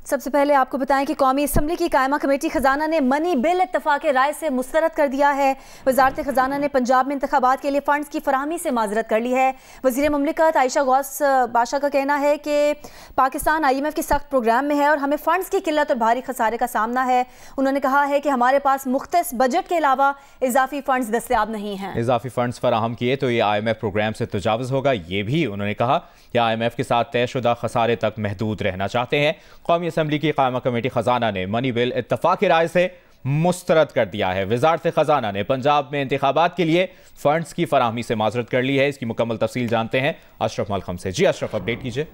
सबसे पहले आपको बताएं कि कौमी असम्बली की कायमा कमेटी खजाना ने मनी बिल इत्तफाक राय से मुस्तरद कर दिया है। वजारत खजाना ने पंजाब में इंतखाबात के लिए फंड्स की फराहमी से माजरत कर ली है। वजीर मुमलिकत आयशा गौस बादशाह का कहना है कि पाकिस्तान IMF के सख्त प्रोग्राम में है और हमें फंड्स की किल्लत और भारी खसारे का सामना है। उन्होंने कहा है कि हमारे पास मुख्तस बजट के अलावा इजाफी फंड्स दस्तयाब नहीं हैं। इजाफी फंड्स फराहम किए तो ये IMF प्रोग्राम से तजावुज़ होगा। ये भी उन्होंने कहा कि IMF के साथ तयशुदा खसारे तक महदूद रहना चाहते हैं। कौमी असम्बली की कायमा कमेटी खजाना ने मनी बिल इत्तफाक राय से मुस्तरद कर दिया है। वजारत खजाना ने पंजाब में इंतखाबात के लिए फंड्स की फराहमी से माजरत कर ली है। इसकी मुकम्मल तफसील जानते हैं अशरफ मलखम से। जी अशरफ, अपडेट कीजिए।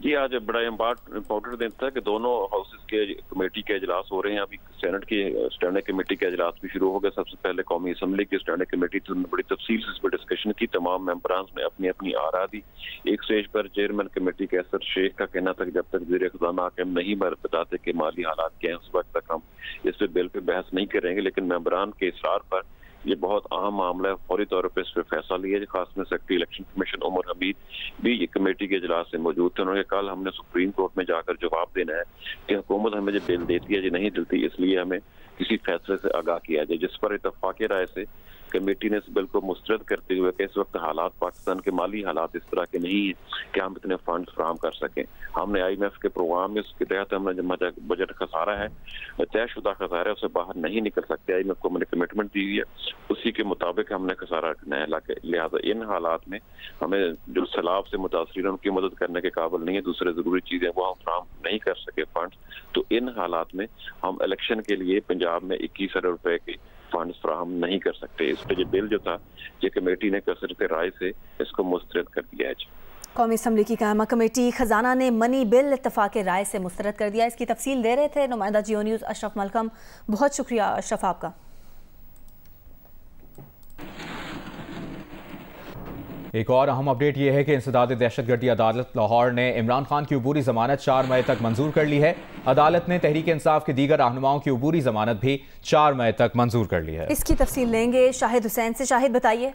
जी, आज बड़ा इम्पोर्टेंट दिन था कि दोनों हाउसेस के कमेटी के इजलास हो रहे हैं। अभी सेनेट की स्टैंडिंग कमेटी के इजलास भी शुरू हो गए। सबसे पहले कौमी असम्बली की स्टैंडिंग कमेटी थी, उन्होंने बड़ी तफसील से इस पर डिस्कशन की। तमाम मेंबरान ने अपनी अपनी आरा दी। एक स्टेज पर चेयरमैन कमेटी के असर शेख का कहना था कि जब तक वज़ीर ख़ज़ाना हम नहीं बताते कि माली हालात क्या हैं, उस वक्त तक हम इस पर बिल पर बहस नहीं करेंगे। लेकिन मेंबरान के इसरार पर ये बहुत अहम मामला है, फौरी तौर पर इस पर फैसला लिया। खास में secretary election commission Umar Hamid भी ये कमेटी के इजलास से मौजूद थे। उन्होंने कल हमने सुप्रीम कोर्ट में जाकर जवाब देना है कि हुकूमत हमें जो बिल देती है जो नहीं देती, इसलिए हमें किसी फैसले से आगाह किया जाए। जिस पर इत्तफाक राय से कमेटी ने इस बिल को मुस्तरद करते हुए कि इस वक्त हालात पाकिस्तान के माली हालात इस तरह के नहीं है कि हम इतने फंड फराहम कर सकें। हमने IMF के प्रोग्राम में उसके तहत हमने बजट खसारा है, तयशुदा खसारा है, उससे बाहर नहीं निकल सकते। IMF को हमने कमिटमेंट दी हुई है, उसी के मुताबिक हमने खसारा रखना है। लिहाजा इन हालात में हमें जो सैलाब से मुतासरीन उनकी मदद करने के काबिल नहीं है, दूसरे जरूरी चीजें वो हम फराहम नहीं कर सके फंड। तो इन हालात में हम इलेक्शन के लिए पंजाब में 21 अरब रुपए के फंड फराहम नहीं कर सकते। इस पर बिल जो था ये कमेटी ने कसरत राय से इसको मुस्तरद कर दिया है। कौमी असम्बली की कायमा कमेटी खजाना ने मनी बिल इत्तफाक राय से मुस्तरद कर दिया। इसकी तफसील दे रहे थे नुमाइंदा जियो न्यूज़ अशरफ मलखम। बहुत शुक्रिया अशरफ आपका। एक और अहम अपडेट यह है कि इंसदाद दहशतगर्दी अदालत लाहौर ने इमरान खान की अबूरी जमानत 4 मई तक मंजूर कर ली है। अदालत ने तहरीक इंसाफ के दीगर रहनुमाओं की अबूरी जमानत भी 4 मई तक मंजूर कर ली है। इसकी तफसील लेंगे शाहिद हुसैन से। शाहिद बताइए।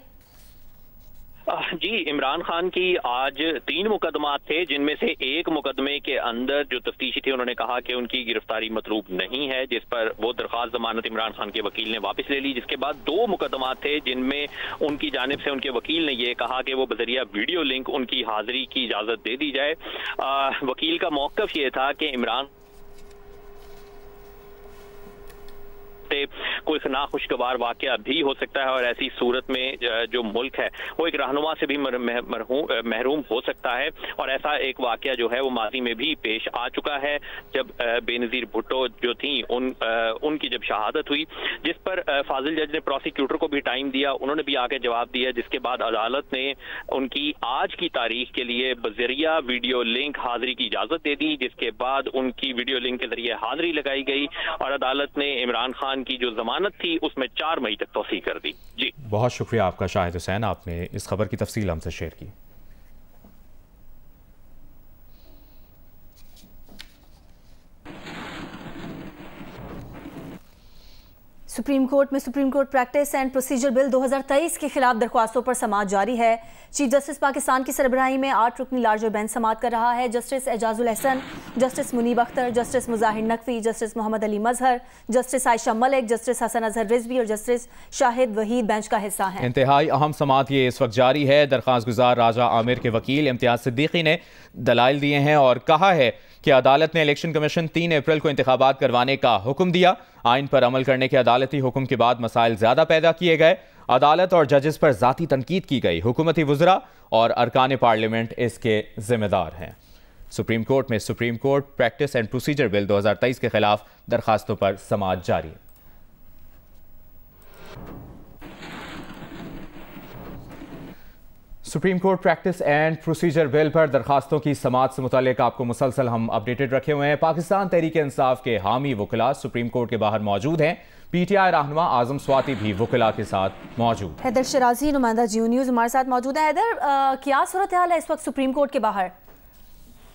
जी, इमरान खान की आज 3 मुकदमात थे, जिनमें से एक मुकदमे के अंदर जो तफ्तीशी थी उन्होंने कहा कि उनकी गिरफ्तारी मतलूब नहीं है, जिस पर वो दरख्वास्त जमानत इमरान खान के वकील ने वापस ले ली। जिसके बाद 2 मुकदमात थे जिनमें उनकी जानिब से उनके वकील ने ये कहा कि वो बजरिया वीडियो लिंक उनकी हाजिरी की इजाजत दे दी जाए। वकील का मौक़िफ़ ये था कि इमरान कोई नाखुशगवार वाकया भी हो सकता है और ऐसी सूरत में जो मुल्क है वो एक रहनुमा से भी महरूम हो सकता है। और ऐसा एक वाकया जो है वो माजी में भी पेश आ चुका है, जब बेनज़ीर भुट्टो जो थी उनकी जब शहादत हुई, जिस पर फाजिल जज ने प्रोसिक्यूटर को भी टाइम दिया, उन्होंने भी आके जवाब दिया। जिसके बाद अदालत ने उनकी आज की तारीख के लिए बजरिया वीडियो लिंक हाजिरी की इजाजत दे दी, जिसके बाद उनकी वीडियो लिंक के जरिए हाजिरी लगाई गई और अदालत ने इमरान खान की जो जमानत थी उसमें 4 मई तक तौसीह कर दी। जी, बहुत शुक्रिया आपका शाहिद हुसैन, आपने इस खबर की तफसील हमसे शेयर की। सुप्रीम कोर्ट में supreme court practice and procedure bill 2023 के खिलाफ दरख्वास्तों पर समाअत जारी है। चीफ जस्टिस पाकिस्तान की सरबराही में 8 रुकनी लार्जर बेंच समाअत कर रहा है। Justice Ijazul Ahsan, justice Munib Akhtar, justice Mazahir Naqvi, justice Muhammad Ali Mazhar, justice Ayesha Malik, justice Hassan Azhar Rizvi और जस्टिस शाहिद वहीद बेंच का हिस्सा है। इंतहाई अहम समाअत ये इस वक्त जारी है। दरख्वास्त गुजार राजा आमिर के वकील इम्तियाज सिद्दीकी ने दलाइल दिए हैं और कहा है कि अदालत ने इलेक्शन कमीशन 3 अप्रैल को इंतखाबात करवाने का हुक्म दिया। आइन पर अमल करने के अदालती हुक्म के बाद मसाइल ज्यादा पैदा किए गए। अदालत और जजेस पर जाती तनकीद की गई। हुकूमती वज़रा और अरकान पार्लियामेंट इसके जिम्मेदार हैं। सुप्रीम कोर्ट में supreme court practice and procedure bill 2023 के खिलाफ दरखास्तों पर समाअत जारी है। Supreme court practice and procedure bill पर दरखास्तों की समाअत से मुताल्लिक आपको मुसलसल हम अपडेटेड रखे हुए हैं। पाकिस्तान तहरीक इंसाफ के हामी वकील सुप्रीम कोर्ट के बाहर मौजूद हैं। PTI रहनुमा आजम स्वाति भी वकीला के साथ मौजूद। हैदर शराजी नुमाइंदा जियो न्यूज़ हमारे साथ मौजूद है। हैदर, क्या सूरत हाल है इस वक्त सुप्रीम कोर्ट के बाहर?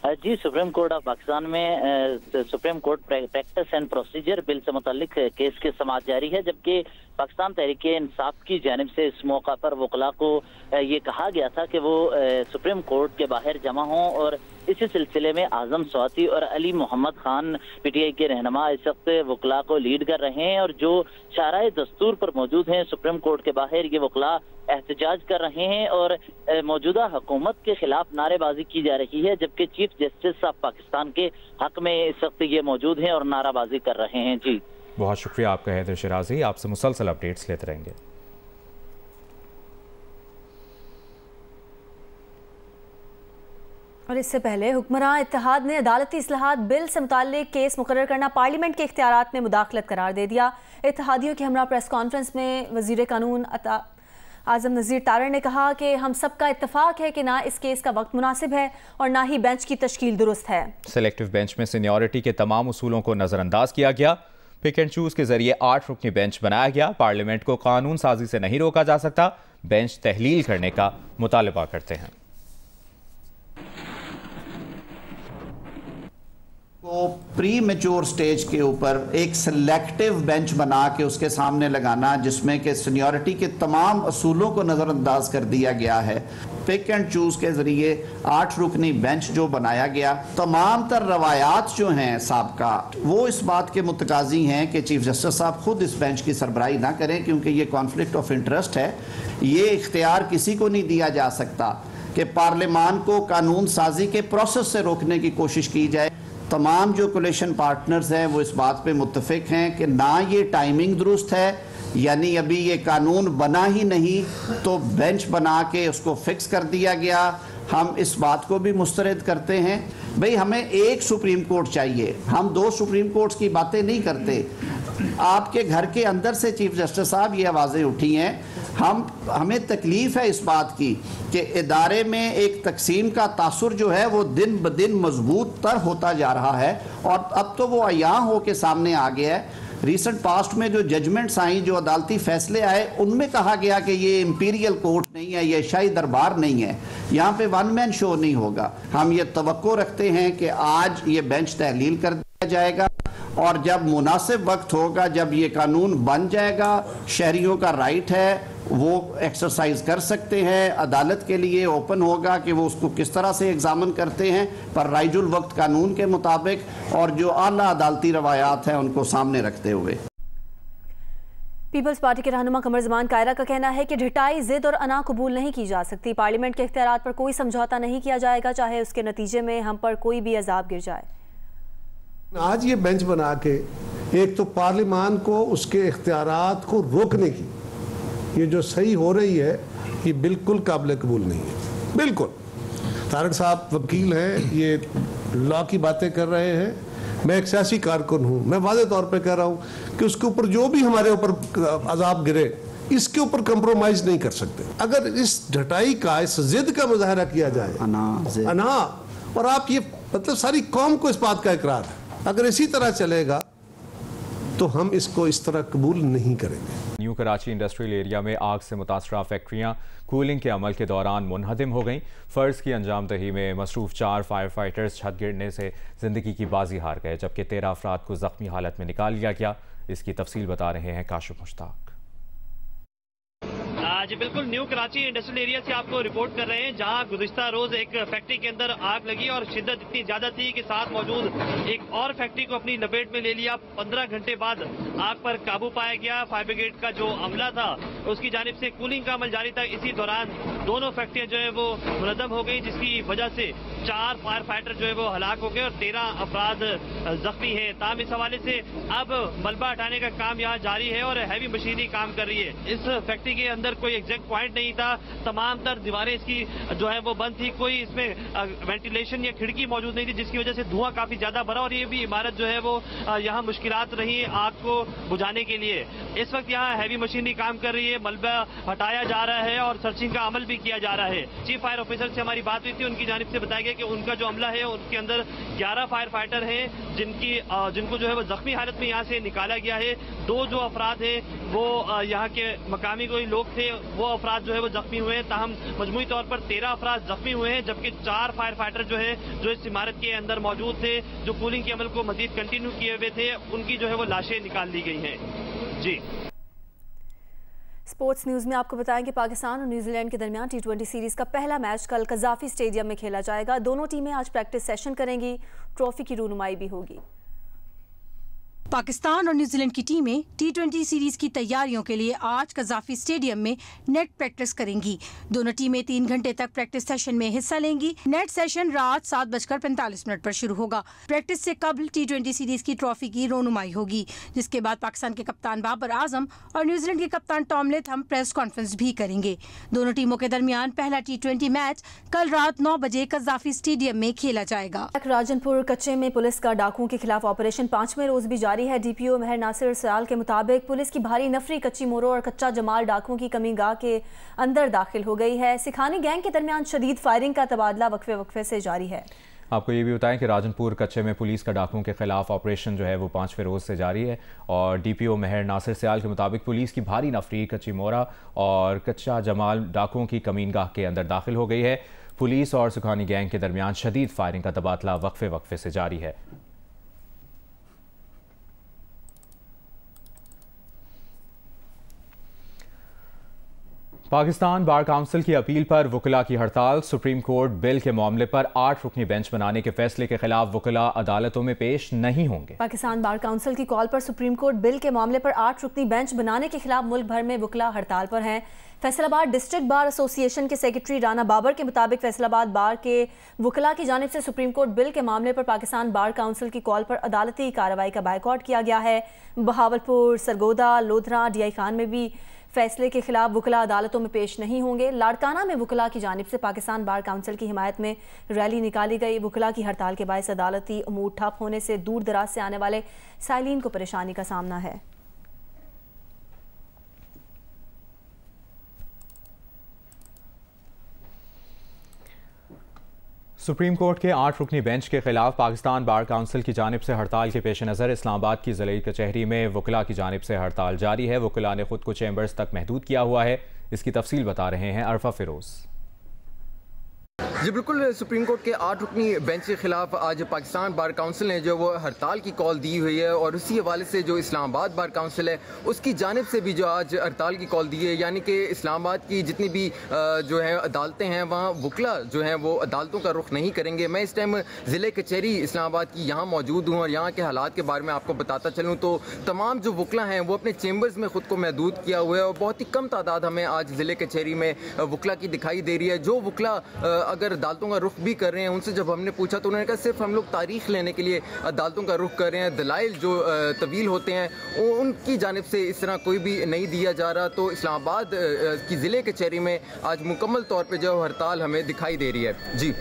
जी, सुप्रीम कोर्ट ऑफ पाकिस्तान में supreme court practice and procedure bill से मुताल्लिक केस की समाअत जारी है, जबकि पाकिस्तान तहरीक इंसाफ की जानिब से इस मौका पर वकला को ये कहा गया था कि वो सुप्रीम कोर्ट के बाहर जमा हों और इसी सिलसिले में आजम स्वाति और अली मोहम्मद खान पीटीआई के रहनुमा इस वक्त वकला को लीड कर रहे हैं और जो शाराए दस्तूर पर मौजूद हैं सुप्रीम कोर्ट के बाहर, ये वकला एहतजाज कर रहे हैं और मौजूदा हुकूमत के खिलाफ नारेबाजी की जा रही है, जबकि चीफ जस्टिस ऑफ पाकिस्तान के हक में इस वक्त ये मौजूद हैं और नाराबाजी कर रहे हैं। जी बहुत शुक्रिया आपका हैदर शिराजी, आपसे मुसलसल अपडेट्स लेते रहेंगे। और इससे पहले हुक्मरान इत्तेहाद ने अदालती इस्लाहात बिल से मुताल्लिक केस मुकर्रर करना पार्लियामेंट के इख्तियारात में मुदाखलत करार दे दिया। इत्तेहादियों के हमरा प्रेस कॉन्फ्रेंस में वजीर कानून आजम नज़ीर तारड़ ने कहा कि हम सबका इत्तफाक है कि ना इस केस का वक्त मुनासिब है और ना ही बेंच की तश्कील दुरुस्त है। सेलेक्टिव बेंच में सीनियरिटी के तमाम उसूलों को नजरअंदाज किया गया। पिक एंड चूज के जरिए 8 रुकनी बेंच बनाया गया। पार्लियामेंट को कानून साजी से नहीं रोका जा सकता। बेंच तहलील करने का मुतालबा करते हैं। को प्री मैच्योर स्टेज के ऊपर एक सिलेक्टिव बेंच बना के उसके सामने लगाना, जिसमें कि सीनियरिटी के तमाम असूलों को नज़रअंदाज कर दिया गया है। पिक एंड चूज के जरिए 8 रुकनी बेंच जो बनाया गया, तमाम तर रवायात जो हैं साबका, वो इस बात के मुतकाजी हैं कि चीफ जस्टिस साहब खुद इस बेंच की सरबराही ना करें, क्योंकि ये कॉन्फ्लिक्ट ऑफ इंटरेस्ट है। ये इख्तियार किसी को नहीं दिया जा सकता कि पार्लियामान को कानून साजी के प्रोसेस से रोकने की कोशिश की जाए। तमाम जो कोलिशन पार्टनर्स हैं वो इस बात पे मुत्तफिक हैं कि ना ये टाइमिंग दुरुस्त है, यानी अभी ये कानून बना ही नहीं तो बेंच बना के उसको फिक्स कर दिया गया। हम इस बात को भी मुस्तरद करते हैं, भाई हमें एक सुप्रीम कोर्ट चाहिए, हम 2 सुप्रीम कोर्ट्स की बातें नहीं करते। आपके घर के अंदर से चीफ जस्टिस साहब ये आवाज़ें उठी हैं, हमें तकलीफ है इस बात की कि इदारे में एक तकसीम का तासुर जो है वो दिन ब दिन मजबूत तर होता जा रहा है और अब तो वो अयां हो के सामने आ गया है। रिसेंट पास्ट में जो जजमेंट्स आई, जो अदालती फैसले आए, उनमें कहा गया कि ये इंपीरियल कोर्ट नहीं है, ये शाही दरबार नहीं है, यहाँ पे वन मैन शो नहीं होगा। हम ये तवक्को रखते हैं कि आज ये बेंच तहलील कर दिया जाएगा और जब मुनासिब वक्त होगा, जब ये कानून बन जाएगा, शहरियों का राइट है वो एक्सरसाइज कर सकते हैं। अदालत के लिए ओपन होगा कि वो उसको किस तरह से एग्जामिन करते हैं, पर राइजुल वक्त कानून के मुताबिक और जो आला अदालती रवायात हैं उनको सामने रखते हुए। पीपल्स पार्टी के रहनुमा कमर जमान कायरा का कहना है कि ढिटाई, जिद और अना कबूल नहीं की जा सकती। पार्लियामेंट के इख्तियारात पर कोई समझौता नहीं किया जाएगा, चाहे उसके नतीजे में हम पर कोई भी अजाब गिर जाए। आज ये बेंच बना के एक तो पार्लियामान को उसके इख्तियारात को रोकने की ये जो सही हो रही है, ये बिल्कुल काबिल कबूल नहीं है। बिल्कुल तारड़ साहब वकील हैं, ये लॉ की बातें कर रहे हैं। मैं एक सियासी कारकुन हूँ, मैं वाज़ेह तौर पे कह रहा हूँ कि उसके ऊपर जो भी हमारे ऊपर अजाब गिरे, इसके ऊपर कंप्रोमाइज नहीं कर सकते। अगर इस ढटाई का, इस जिद का मुजाहरा किया जाए, अना, और आप ये मतलब सारी कौम को इस बात का इकरार है, अगर इसी तरह चलेगा तो हम इसको इस तरह कबूल नहीं करेंगे। न्यू कराची इंडस्ट्रियल एरिया में आग से मुतासरा फैक्ट्रियां कूलिंग के अमल के दौरान मुनहदिम हो गईं। फ़र्ज की अंजामदही में मसरूफ़ 4 फायर फाइटर्स छत गिरने से ज़िंदगी की बाजी हार गए, जबकि 13 अफराद को ज़ख्मी हालत में निकाल लिया गया। इसकी तफसील बता रहे हैं काशिफ मुश्ताक। जी बिल्कुल, न्यू कराची इंडस्ट्रियल एरिया से आपको रिपोर्ट कर रहे हैं, जहां गुज़िश्ता रोज एक फैक्ट्री के अंदर आग लगी और शिद्दत इतनी ज्यादा थी कि साथ मौजूद एक और फैक्ट्री को अपनी लपेट में ले लिया। 15 घंटे बाद आग पर काबू पाया गया। फायर ब्रिगेड का जो अमला था उसकी जानिब से कूलिंग का अमल जारी था। इसी दौरान दोनों फैक्ट्रियां जो है वो मुनहदम हो गई, जिसकी वजह से 4 फायर फाइटर जो है वो हलाक हो गए और 13 अफराद जख्मी हैं। ताम इस हवाले से अब मलबा हटाने का काम यहाँ जारी है और हैवी मशीनरी काम कर रही है। इस फैक्ट्री के अंदर कोई एग्जैक्ट पॉइंट नहीं था, तमाम तर दीवारें इसकी जो है वो बंद थी, कोई इसमें वेंटिलेशन या खिड़की मौजूद नहीं थी, जिसकी वजह से धुआं काफी ज्यादा भरा और ये भी इमारत जो है वो यहाँ मुश्किलात रही आग को बुझाने के लिए। इस वक्त यहाँ हैवी मशीनरी काम कर रही है, मलबा हटाया जा रहा है और सर्चिंग का अमल भी किया जा रहा है। चीफ फायर ऑफिसर से हमारी बात हुई थी, उनकी जानिब से बताया गया कि उनका जो अमला है उसके अंदर 11 फायर फाइटर हैं, जिनको जो है वो जख्मी हालत में यहाँ से निकाला गया है। 2 जो अफराद हैं वो यहाँ के मकामी कोई लोग थे, वो अफराद जो है वो जख्मी हुए हैं। ताहम मजमूई तौर पर 13 अफराद जख्मी हुए हैं, जबकि 4 फायर फाइटर जो है जो इस इमारत के अंदर मौजूद थे, जो कूलिंग के अमल को मजीद कंटिन्यू किए हुए थे, उनकी जो है वो लाशें निकाल ली गई हैं। जी स्पोर्ट्स न्यूज़ में आपको बताएं कि पाकिस्तान और न्यूजीलैंड के दरमियान T20 सीरीज़ का पहला मैच कल कज़ाफ़ी स्टेडियम में खेला जाएगा। दोनों टीमें आज प्रैक्टिस सेशन करेंगी। ट्रॉफी की रूनुमाई भी होगी। पाकिस्तान और न्यूजीलैंड की टीमें T20 सीरीज की तैयारियों के लिए आज कज़ाफ़ी स्टेडियम में नेट प्रैक्टिस करेंगी। दोनों टीमें 3 घंटे तक प्रैक्टिस सेशन में हिस्सा लेंगी। नेट सेशन रात 7:45 पर शुरू होगा। प्रैक्टिस से कबल T20 सीरीज की ट्रॉफी की रोनुमाई होगी, जिसके बाद पाकिस्तान के कप्तान बाबर आजम और न्यूजीलैंड के कप्तान टॉम लेथम प्रेस कॉन्फ्रेंस भी करेंगे। दोनों टीमों के दरमियान पहला T20 मैच कल रात 9 बजे कज़ाफ़ी स्टेडियम में खेला जाएगा। राजनपुर कच्चे में पुलिस का डाकुओं के खिलाफ ऑपरेशन 5वें रोज भी जारी है। DPO महर नासिर सयाल के मुताबिक पुलिस की भारी नफरी कच्ची मोरो और कच्चा जमाल डाकुओं की कमी गाह के अंदर दाखिल हो गई है। सिखानी गैंग के दरमियान शदीद फायरिंग का तबादला वक्फे से जारी है। आपको ये भी बताएं कि राजनपुर कच्चे में पुलिस का डाकुओं के खिलाफ ऑपरेशन जो है वो 5वें रोज से जारी है और DPO महर नासिर सयाल के मुताबिक पुलिस की भारी नफरी कच्ची मोरा और कच्चा जमाल डाकुओं की कमीनगाह के अंदर दाखिल हो गई है। पुलिस और सुखानी गैंग के दरमियान शदीद फायरिंग का तबादला वक्फे से जारी है। पाकिस्तान बार काउंसिल की अपील पर वुकला की हड़ताल। सुप्रीम कोर्ट बिल के मामले पर 8 रुकनी बेंच बनाने के फैसले के खिलाफ वुकला अदालतों में पेश नहीं होंगे। पाकिस्तान बार काउंसिल की कॉल पर सुप्रीम कोर्ट बिल के मामले पर 8 रुकनी बेंच बनाने के खिलाफ मुल्क भर में वुकला हड़ताल पर हैं। फैसलाबाद डिस्ट्रिक्ट बार एसोसिएशन के सेक्रेटरी राना बाबर के मुताबिक फैसलाबाद बार के वुकला की जानिब से सुप्रीम कोर्ट बिल के मामले पर पाकिस्तान बार काउंसिल की कॉल पर अदालती कार्रवाई का बायकॉट किया गया है। बहावलपुर, सरगोदा, लोधरा, DI खान में भी फैसले के खिलाफ वुकला अदालतों में पेश नहीं होंगे। लाड़काना में वुकला की जानिब से पाकिस्तान बार काउंसिल की हिमायत में रैली निकाली गई। वुकला की हड़ताल के बायस अदालती अमूर ठप होने से दूर दराज से आने वाले साइलिन को परेशानी का सामना है। सुप्रीम कोर्ट के 8 रुकनी बेंच के खिलाफ पाकिस्तान बार काउंसिल की जानिब से हड़ताल के पेश नज़र इस्लामाबाद की ज़िले कचहरी में वुकला की जानिब से हड़ताल जारी है। वुकला ने खुद को चैम्बर्स तक महदूद किया हुआ है। इसकी तफसील बता रहे हैं अरफा फिरोज। जी बिल्कुल, सुप्रीम कोर्ट के 8 रुकनी बेंच के खिलाफ आज पाकिस्तान बार काउंसिल ने जो वो हड़ताल की कॉल दी हुई है और उसी हवाले से जो इस्लामाबाद बार काउंसिल है उसकी जानिब से भी जो आज हड़ताल की कॉल दी है, यानी कि इस्लामाबाद की जितनी भी जो है अदालतें हैं वहाँ वुकला जो हैं वो अदालतों का रुख नहीं करेंगे। मैं इस टाइम ज़िले कचहरी इस्लामाबाद की यहाँ मौजूद हूँ और यहाँ के हालात के बारे में आपको बताता चलूँ तो तमाम जो वुकला हैं वो अपने चैम्बर्स में ख़ुद को महदूद किया हुआ है और बहुत ही कम तादाद हमें आज ज़िले कचहरी में वुकला की दिखाई दे रही है। जो वुकला अगर अदालतों का रुख भी कर रहे हैं, उनसे जब हमने पूछा तो उन्होंने कहा सिर्फ हम लोग तारीख लेने के लिए अदालतों का रुख कर रहे हैं, दलाइल जो तवील होते हैं उनकी जानिब से इस तरह कोई भी नहीं दिया जा रहा। तो इस्लामाबाद की ज़िले कचहरी में आज मुकम्मल तौर पर जो हड़ताल हमें दिखाई दे रही है। जी,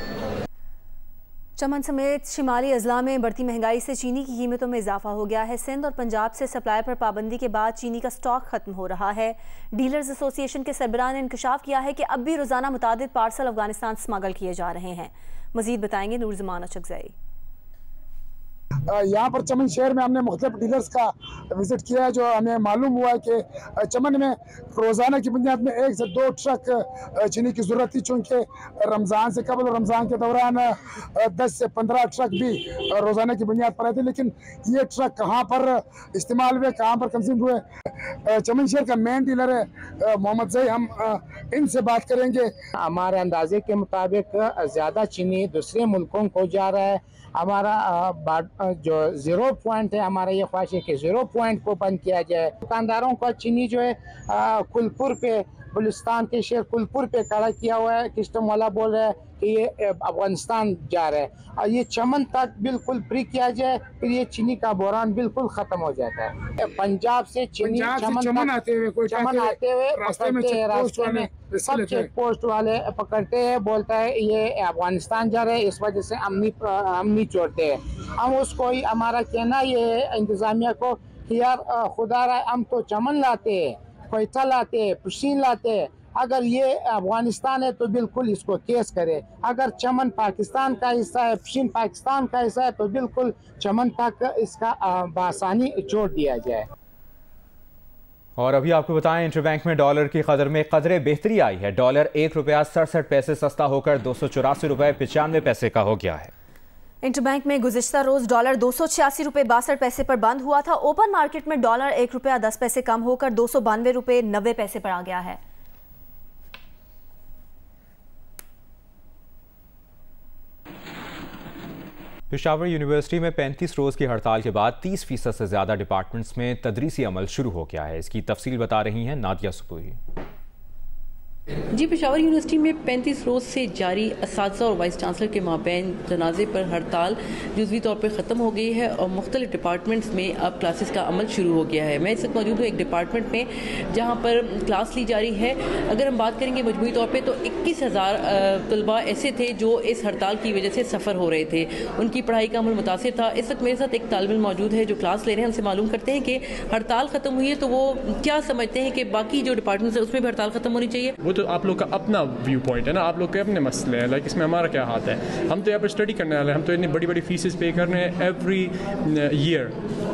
चमन समेत शिमाली अजला में बढ़ती महंगाई से चीनी की कीमतों में इजाफा हो गया है। सिंध और पंजाब से सप्लाई पर पाबंदी के बाद चीनी का स्टॉक खत्म हो रहा है। डीलर्स एसोसिएशन के सरबराह ने इंकशाफ किया है कि अब भी रोजाना मुतादिद पार्सल अफगानिस्तान स्मगल किए जा रहे हैं। मजीद बताएंगे नूरजमान अचकज़ई। यहाँ पर चमन शहर में हमने मुख्तलिफ डीलर्स का विजिट किया है, जो हमें मालूम हुआ है कि चमन में रोज़ाना की बुनियाद में 1 से 2 ट्रक चीनी की ज़रूरत थी, चूँकि रमज़ान से कबल और रमज़ान के दौरान 10 से 15 ट्रक भी रोज़ाना की बुनियाद पर आए थे। लेकिन ये ट्रक कहाँ पर इस्तेमाल हुए, कहाँ पर कंज्यूम हुए, चमन शहर का मेन डीलर है मोहम्मद ज़ई, हम इनसे बात करेंगे। हमारे अंदाजे के मुताबिक ज़्यादा चीनी दूसरे मुल्कों को जा रहा है। हमारा जो 0 पॉइंट है, हमारा ये ख्वाहिश है कि 0 पॉइंट को बंद किया जाए। दुकानदारों का चीनी जो है कुलपुर पे, बलूचिस्तान के शहर कुलपुर पे खड़ा किया हुआ है। कस्टम वाला बोल रहा है कि ये अफगानिस्तान जा रहा है और ये चमन तक बिल्कुल फ्री किया जाए, फिर ये चीनी का बहरान बिल्कुल खत्म हो जाता है। पंजाब से चीनी चमन आते हुए पकड़ते हैं, रास्ते में सब चेक पोस्ट वाले पकड़ते हैं, बोलता है ये अफगानिस्तान जा रहे हैं, इस वजह से अमनी छोड़ते हैं। हम उसको ही, हमारा कहना ये है इंतजामिया को कि यार खुदा रहा हम तो चमन लाते हैं, कोयता लाते हैं, पुशीन लाते हैं। अगर ये अफगानिस्तान है तो बिल्कुल इसको केस करे। अगर चमन पाकिस्तान का हिस्सा है, पुशीन पाकिस्तान का हिस्सा है तो बिल्कुल चमन तक इसका बासानी छोड़ दिया जाए। और अभी आपको बताएं इंटरबैंक में डॉलर की कदर में कदरे बेहतरी आई है। डॉलर 1 रुपया 67 पैसे सस्ता होकर 284 रुपये 95 पैसे का हो गया है। इंटरबैंक में गुज़िश्ता रोज डॉलर 286 रुपये 62 पैसे पर बंद हुआ था। ओपन मार्केट में डॉलर 1 रुपया 10 पैसे कम होकर 292 रुपये 90 पैसे पर आ गया है। पेशावर यूनिवर्सिटी में 35 रोज़ की हड़ताल के बाद 30% से ज़्यादा डिपार्टमेंट्स में तदरीसी अमल शुरू हो गया है। इसकी तफसील बता रही हैं नादिया सुपूही। जी, पेशावर यूनिवर्सिटी में 35 रोज़ से जारी असातिज़ा और वाइस चांसलर के माबैन तनाज़े पर हड़ताल जुज़वी तौर पर ख़त्म हो गई है और मुख्तलिफ डिपार्टमेंट्स में अब क्लासेस का अमल शुरू हो गया है। मैं इस वक्त मौजूद हूँ एक डिपार्टमेंट में जहाँ पर क्लास ली जा रही है। अगर हम बात करेंगे मजमूई तौर पर तो 21,000 तलबा ऐसे थे जो इस हड़ताल की वजह से सफ़र हो रहे थे, उनकी पढ़ाई का अमल मुतासिर था। इस वक्त मेरे साथ एक तालिब इल्म मौजूद है जो क्लास ले रहे हैं। उनसे मालूम करते हैं कि हड़ताल ख़त्म हुई है तो वो क्या समझते हैं कि बाकी जो डिपार्टमेंट्स है उसमें भी हड़ताल ख़त्म होनी चाहिए। वो तो आप लोग का अपना व्यू पॉइंट है ना, आप लोग के अपने मसले हैं। लाइक इसमें हमारा क्या हाथ है? हम तो यहाँ पर स्टडी करने वाले हैं, हम तो इतनी बड़ी बड़ी फीसेस पे कर रहे हैं every year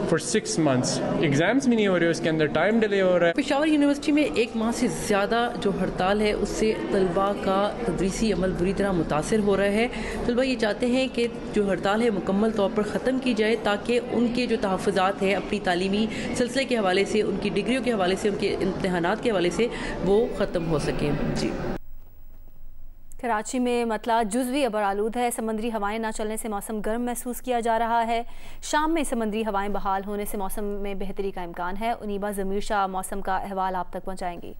for 6 months. Exams भी नहीं हो रहे, उसके अंदर टाइम डिले हो रहा है। पेशावर यूनिवर्सिटी में 1 माह से ज़्यादा जो हड़ताल है उससे तलबा का तदरीसी अमल बुरी तरह मुतासिर हो रहा है। तलबा ये चाहते हैं कि जो हड़ताल है मुकम्मल तौर पर ख़त्म की जाए ताकि उनके जो तहफ़्फ़ुज़ात हैं अपनी तालीमी सिलसिले के हवाले से, उनकी डिग्रियों के हवाले से, उनके इम्तहानात के हवाले से वो ख़त्म हो सकें। जी, कराची में मतला जुज़वी अबर आलूद है। समंदरी हवाएं ना चलने से मौसम गर्म महसूस किया जा रहा है। शाम में समंदरी हवाएं बहाल होने से मौसम में बेहतरी का इम्कान है। उनीबा ज़मीर शाह मौसम का अहवाल आप तक पहुँचाएंगी।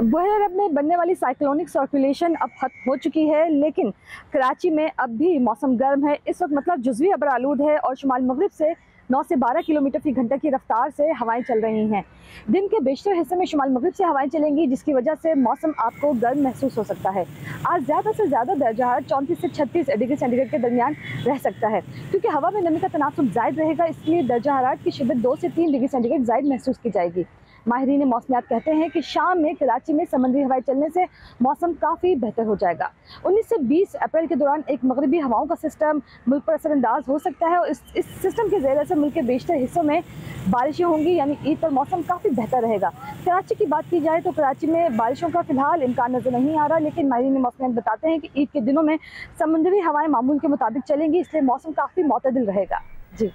बहर अरब में बनने वाली साइक्लोनिक सर्कुलेशन अब खत्म हो चुकी है, लेकिन कराची में अब भी मौसम गर्म है। इस वक्त मतलब जुज़वी अबर आलूद है और शुमाल मगरिब से 9 से 12 किलोमीटर फी घंटा की रफ्तार से हवाएं चल रही हैं। दिन के बेशतर हिस्से में शुमाल मगरिब से हवाएं चलेंगी, जिसकी वजह से मौसम आपको गर्म महसूस हो सकता है। आज ज़्यादा से ज़्यादा दर्जा हरारत 34 से 36 डिग्री सेंटीग्रेड के दरमियान रह सकता है। क्योंकि हवा में नमी का तनासुब ज़ायद रहेगा, इसलिए दर्जा हरारत की शिद्दत 2 से 3 डिग्री सेंटीग्रेड ज़ायद महसूस की जाएगी। माहिरीन मौसमियात कहते हैं कि शाम में कराची में समंदरी हवाएं चलने से मौसम काफ़ी बेहतर हो जाएगा। 19 से 20 अप्रैल के दौरान एक मगरबी हवाओं का सिस्टम मुल्क पर असरअंदाज हो सकता है और इस सिस्टम के ज़रिए से मुल्क के बेशतर हिस्सों में बारिशें होंगी, यानी ईद पर मौसम काफ़ी बेहतर रहेगा। कराची की बात की जाए तो कराची में बारिशों का फिलहाल इम्कान नज़र नहीं आ रहा, लेकिन माहिरीन मौसमियात बताते हैं कि ईद के दिनों में समंदरी हवाएँ मामूल के मुताबिक चलेंगी, इसलिए मौसम काफ़ी मुतदिल रहेगा। जी।